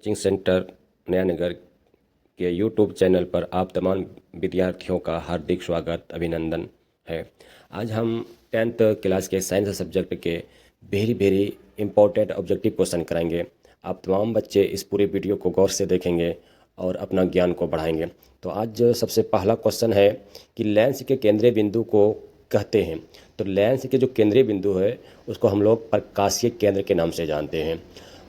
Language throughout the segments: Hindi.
कोचिंग सेंटर नयानगर के यूट्यूब चैनल पर आप तमाम विद्यार्थियों का हार्दिक स्वागत अभिनंदन है। आज हम 10th क्लास के साइंस सब्जेक्ट के वेरी इम्पोर्टेंट ऑब्जेक्टिव क्वेश्चन कराएंगे। आप तमाम बच्चे इस पूरे वीडियो को गौर से देखेंगे और अपना ज्ञान को बढ़ाएंगे। तो आज सबसे पहला क्वेश्चन है कि लेंस के केंद्रीय बिंदु को कहते हैं। तो लेंस के जो केंद्रीय बिंदु है उसको हम लोग प्रकाशीय केंद्र के नाम से जानते हैं।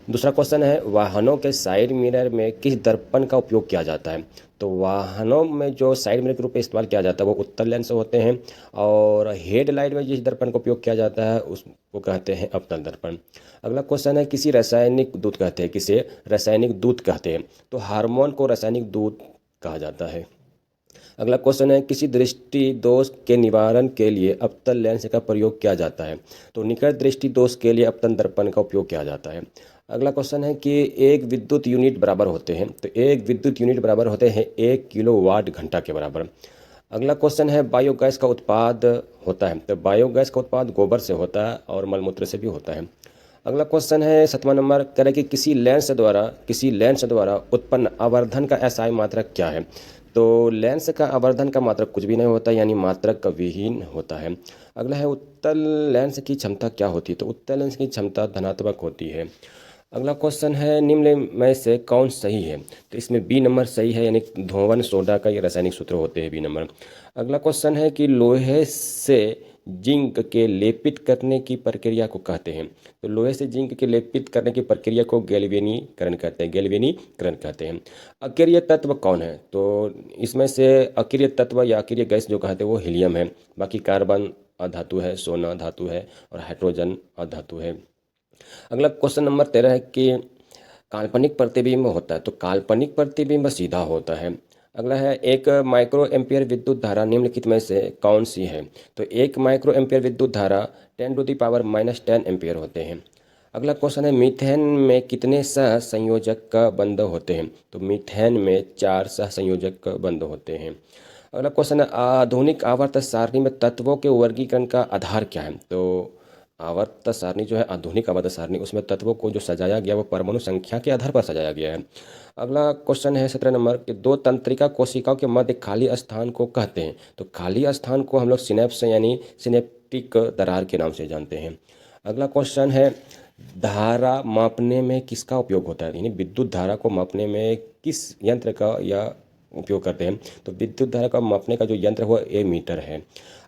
दूसरा क्वेश्चन है वाहनों के साइड मिरर में किस दर्पण का उपयोग किया जाता है। तो वाहनों में जो साइड मिरर के रूप में इस्तेमाल किया जाता है वो उत्तल लेंस होते हैं और हेडलाइट में जिस दर्पण का उपयोग किया जाता है उसको कहते हैं अवतल दर्पण। अगला क्वेश्चन है किसी रासायनिक दूत कहते हैं, किसे रासायनिक दूत कहते हैं। तो हार्मोन को रासायनिक दूत कहा जाता है। अगला क्वेश्चन है किसी दृष्टि दोष के निवारण के लिए अवतल लेंस का प्रयोग किया जाता है। तो निकट दृष्टि दोष के लिए अवतल दर्पण का उपयोग किया जाता है। अगला क्वेश्चन है कि एक विद्युत यूनिट बराबर होते हैं। तो एक विद्युत यूनिट बराबर होते हैं 1 किलोवाट घंटा के बराबर। अगला क्वेश्चन है बायोगैस का उत्पाद होता है। तो बायोगैस का उत्पाद गोबर से होता है और मलमूत्र से भी होता है। अगला क्वेश्चन है 7वां नंबर कह रहा है कि किसी लेंस द्वारा उत्पन्न आवर्धन का एसआई मात्रक क्या है। तो लेंस का आवर्धन का मात्रक कुछ भी नहीं होता, यानी मात्रक का विहीन होता है। अगला है उत्तल लेंस की क्षमता क्या होती है। तो उत्तल लेंस की क्षमता धनात्मक होती है। अगला क्वेश्चन है निम्न में से कौन सही है। तो इसमें बी नंबर सही है, यानी धोवन सोडा का ये रासायनिक सूत्र होते हैं बी नंबर। अगला क्वेश्चन है कि लोहे से जिंक के लेपित करने की प्रक्रिया को कहते हैं। तो लोहे से जिंक के लेपित करने की प्रक्रिया को गैल्वेनीकरण कहते हैं। अक्रिय तत्व कौन है। तो इसमें से अक्रिय तत्व या अक्रिय गैस जो कहते हैं वो हीलियम है। बाकी कार्बन अधातु है, सोना धातु है और हाइड्रोजन अधातु है। अगला क्वेश्चन नंबर 13 है कि काल्पनिक प्रतिबिंब होता है। तो काल्पनिक प्रतिबिंब सीधा होता है। अगला है एक माइक्रो एम्पियर विद्युत धारा निम्नलिखित में से कौन सी है। तो एक माइक्रो एम्पियर विद्युत धारा 10⁻⁻10 एम्पियर होते हैं। अगला क्वेश्चन है मीथेन में कितने सह संयोजक का बंध होते हैं। तो मीथेन में 4 सह संयोजक का बंध होते हैं। अगला क्वेश्चन है आधुनिक आवर्त सारणी में तत्वों के वर्गीकरण का आधार क्या है। तो आवर्त सारणी जो है आधुनिक आवर्त सारणी, उसमें तत्वों को जो सजाया गया वो परमाणु संख्या के आधार पर सजाया गया है। अगला क्वेश्चन है 17 नंबर कि दो तंत्रिका कोशिकाओं के मध्य खाली स्थान को कहते हैं। तो खाली स्थान को हम लोग सिनेप्स यानी सिनेप्टिक दरार के नाम से जानते हैं। अगला क्वेश्चन है धारा मापने में किसका उपयोग होता है, यानी विद्युत धारा को मापने में किस यंत्र का या उपयोग करते हैं। तो विद्युत धारा का मापने का जो यंत्र है वो एमीटर है।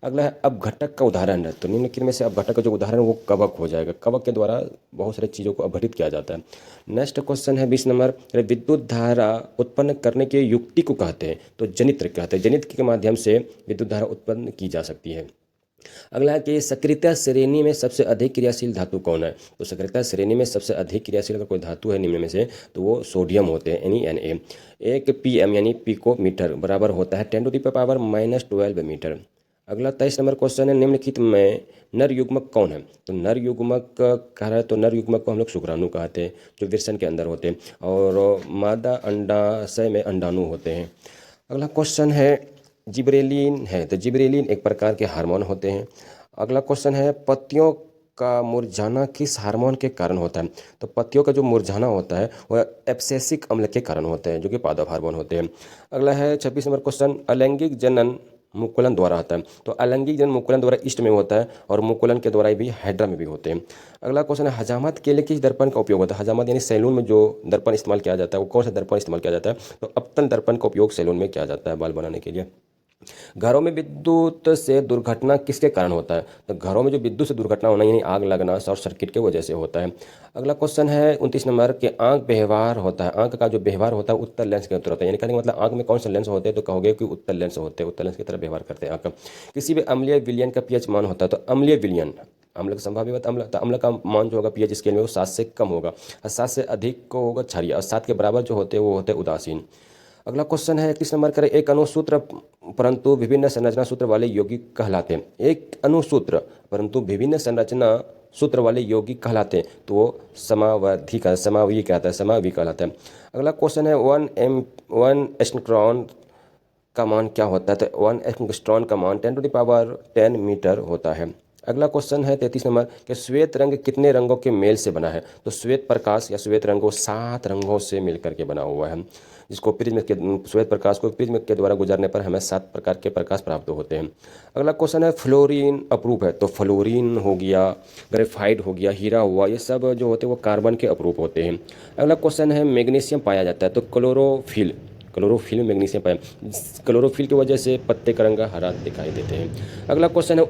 अगला है अपघटक का उदाहरण है। तो निम्नलिखित में से अपघटक का जो उदाहरण वो कवक हो जाएगा। कवक के द्वारा बहुत सारी चीज़ों को अपघटित किया जाता है। नेक्स्ट क्वेश्चन है 20 नंबर विद्युत धारा उत्पन्न करने के युक्ति को कहते हैं। तो जनित्र कहते हैं। जनित्र के माध्यम से विद्युत धारा उत्पन्न की जा सकती है। अगला है कि सक्रियता श्रेणी में सबसे अधिक क्रियाशील धातु कौन है। तो सक्रियता श्रेणी में सबसे अधिक क्रियाशील अगर कोई धातु है निम्न में से तो वो सोडियम होते हैं, यानी Na। एक पीएम यानी पिकोमीटर बराबर होता है 10⁻⁻12 मीटर। अगला 23 नंबर क्वेश्चन है निम्नलिखित में नर युग्मक कौन है। तो नर युग्मक कह रहा है, तो नर युग्मक को हम लोग शुक्राणु कहते हैं जो वृषण के अंदर होते हैं, और मादा अंडाशय में अंडाणु होते हैं। अगला क्वेश्चन है जिब्रेलिन है। तो जिब्रेलिन एक प्रकार के हार्मोन होते हैं। अगला क्वेश्चन है पत्तियों का मुरझाना किस हार्मोन के कारण होता है। तो पत्तियों का जो मुरझाना होता है वह एब्सेसिक अम्ल के कारण होते हैं जो कि पादप हार्मोन होते हैं। अगला है 26 नंबर क्वेश्चन अलैंगिक जनन मुकुलन द्वारा आता है। तो अलैंगिक जनन मुकुलन द्वारा ईस्ट में होता है और मुकुलन के द्वारा भी हाइड्रा में भी होते हैं। अगला क्वेश्चन है हजामत के लिए किस दर्पण का उपयोग होता है। हजामत यानी सैलून में जो दर्पण इस्तेमाल किया जाता है वो कौन सा दर्पण इस्तेमाल किया जाता है। तो अवतल दर्पण का उपयोग सैलून में किया जाता है बाल बनाने के लिए। घरों में विद्युत से दुर्घटना किसके कारण होता है। तो घरों में जो विद्युत से दुर्घटना होना यानी आग लगना शॉर्ट सर्किट के वजह से होता है। अगला क्वेश्चन है 29 नंबर के आंख व्यवहार होता है। आंख का जो व्यवहार होता है उत्तल लेंस के अंतर होता है, यानी कहने का मतलब आंख में कौन सा लेंस होते हैं। तो कहोगे कि उत्तल लेंस होते हैं, उत्तल लेंस की तरह व्यवहार करते हैं आंख। किसी भी अम्लीय विलयन का पीएच मान होता है। तो अम्लीय विलयन अम्ल का संभाव्य अम्ल का मान जो होगा पीएच स्केल में वो 7 से कम होगा और 7 से अधिक को होगा क्षारीय और 7 के बराबर जो होते हैं वो होते हैं उदासीन। अगला क्वेश्चन है 31 नंबर करें एक अणुसूत्र परंतु विभिन्न संरचना सूत्र वाले यौगिक कहलाते हैं। एक अणुसूत्र परंतु विभिन्न संरचना सूत्र वाले यौगिक कहलाते हैं तो वो समावधि कहलाता है। अगला क्वेश्चन है 1 एंगस्ट्रॉम का मान क्या होता है। तो 1 एंगस्ट्रॉम का मान 10⁻10 मीटर होता है। अगला क्वेश्चन है 33 नंबर कि श्वेत रंग कितने रंगों के मेल से बना है। तो श्वेत प्रकाश या श्वेत रंग वो 7 रंगों से मिलकर के बना हुआ है, जिसको प्रिज्म के श्वेत प्रकाश को प्रिज्म के द्वारा गुजरने पर हमें 7 प्रकार के प्रकाश प्राप्त होते हैं। अगला क्वेश्चन है फ्लोरीन अप्रूप है। तो फ्लोरीन हो गया, ग्रेफाइट हो गया, हीरा हुआ, ये सब जो होते हैं वो कार्बन के अप्रूप होते हैं। अगला क्वेश्चन है मैग्नीशियम पाया जाता है। तो क्लोरोफिल में मैग्नीशियम पाया, क्लोरोफिल की वजह से पत्ते का रंग हरा दिखाई देते हैं। अगला क्वेश्चन है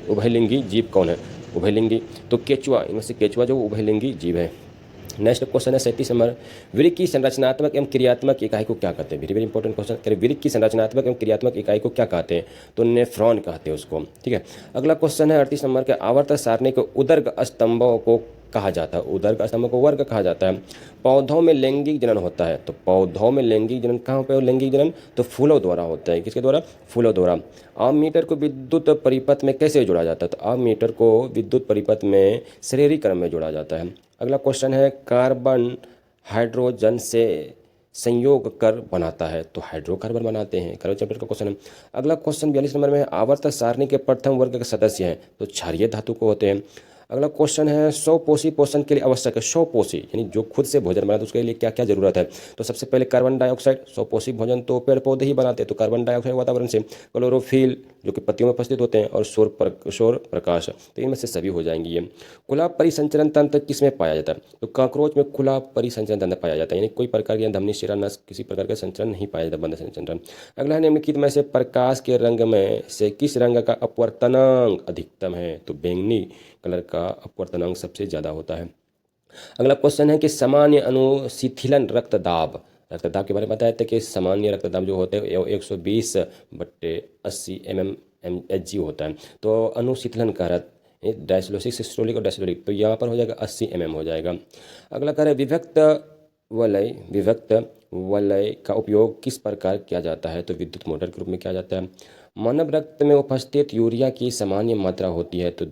उभयलिंगी जीव कौन है। उभयलिंगी तो केचुआ, इनमें से केचुआ जो उभयलिंगी जीव है। नेक्स्ट क्वेश्चन है 37 नंबर, वृक्क की संरचनात्मक एवं क्रियात्मक इकाई को क्या कहते हैं। Very very important question. वृक्क की संरचनात्मक एवं क्रियात्मक इकाई को क्या कहते हैं। तो नेफ्रॉन कहते हैं उसको, ठीक है। अगला क्वेश्चन है 38 नंबर के आवर्त सारणी के उदर्ग स्तंभों को कहा जाता है। उदर्ग स्तंभों को वर्ग कहा जाता है। पौधों में लैंगिक जनन होता है। तो पौधों में लैंगिक जनन कहाँ पे हो, लैंगिक जनन तो फूलों द्वारा होता है। किसके द्वारा, फूलों द्वारा। आममीटर को विद्युत परिपथ में कैसे जोड़ा जाता है। तो आममीटर को विद्युत परिपथ में श्रेणी क्रम में जोड़ा जाता है। अगला क्वेश्चन है कार्बन हाइड्रोजन से संयोग कर बनाता है। तो हाइड्रोकार्बन बनाते हैं, कार्बन चैप्टर का क्वेश्चन है। अगला क्वेश्चन 42 नंबर में है आवर्त सारणी के प्रथम वर्ग के सदस्य हैं। तो क्षारीय धातु को होते हैं। अगला क्वेश्चन है स्वपोषी पोषण के लिए आवश्यक है। स्वपोषी यानी जो खुद से भोजन बनाते उसके लिए क्या क्या जरूरत है। तो सबसे पहले कार्बन डाइऑक्साइड, स्वपोषी भोजन तो पेड़ पौधे ही बनाते हैं, तो कार्बन डाइऑक्साइड वातावरण से। क्लोरोफिल जो कि पत्तियों में उपस्थित होते हैं, और सौर प्रकाश, तो इनमें से सभी हो जाएंगी ये। खुला परिसंचरण तंत्र किसमें पाया जाता है। तो काकरोच में खुला परिसंचरण तंत्र पाया जाता है, यानी कोई प्रकार की धमनी शिरा नस किसी प्रकार का संचरण नहीं पाया जाता, बंद संचरण। अगला है निम्नलिखित में से प्रकाश के रंग में से किस रंग का अपवर्तनांक अधिकतम है। तो बैंगनी कलर का अपवर्तनांक सबसे ज़्यादा होता है। अगला क्वेश्चन है कि सामान्य अनुशीतलन रक्तदाब के बारे में बताया था कि सामान्य रक्तदाब जो होते हैं 120/80 mmHg होता है। तो अनुशीतलन कारक डायस्लोसिक सिस्टोलिक और डायस्टोलिक, तो यहाँ पर हो जाएगा 80 mm हो जाएगा। अगला कार्य विभक्त वलय का उपयोग किस प्रकार किया जाता है। तो विद्युत मोटर के रूप में किया जाता है। मानव रक्त में उपस्थित यूरिया की सामान्य मात्रा होती है। तो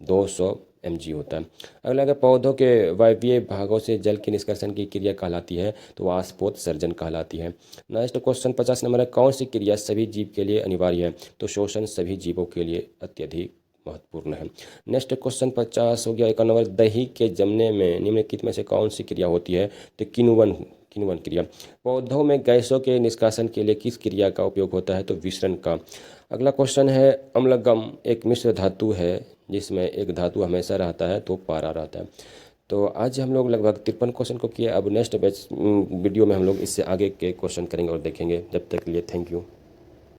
200 mg होता है। अगला है पौधों के वायवीय भागों से जल के निष्कर्षण की क्रिया कहलाती है। तो वाष्पोत्सर्जन कहलाती है। नेक्स्ट क्वेश्चन 50 नंबर है कौन सी क्रिया सभी जीव के लिए अनिवार्य है। तो शोषण सभी जीवों के लिए अत्यधिक महत्वपूर्ण है। नेक्स्ट क्वेश्चन 50 हो गया 51 नंबर, दही के जमने में निम्नलिखित में से कौन सी क्रिया होती है। तो किण्वन क्रिया। पौधों में गैसों के निष्कासन के लिए किस क्रिया का उपयोग होता है। तो विसरण का। अगला क्वेश्चन है अम्लगम एक मिश्र धातु है जिसमें एक धातु हमेशा रहता है तो पारा रहता है। तो आज हम लोग लगभग 53 क्वेश्चन को किए। अब नेक्स्ट वीडियो में हम लोग इससे आगे के क्वेश्चन करेंगे और देखेंगे। जब तक के लिए थैंक यू।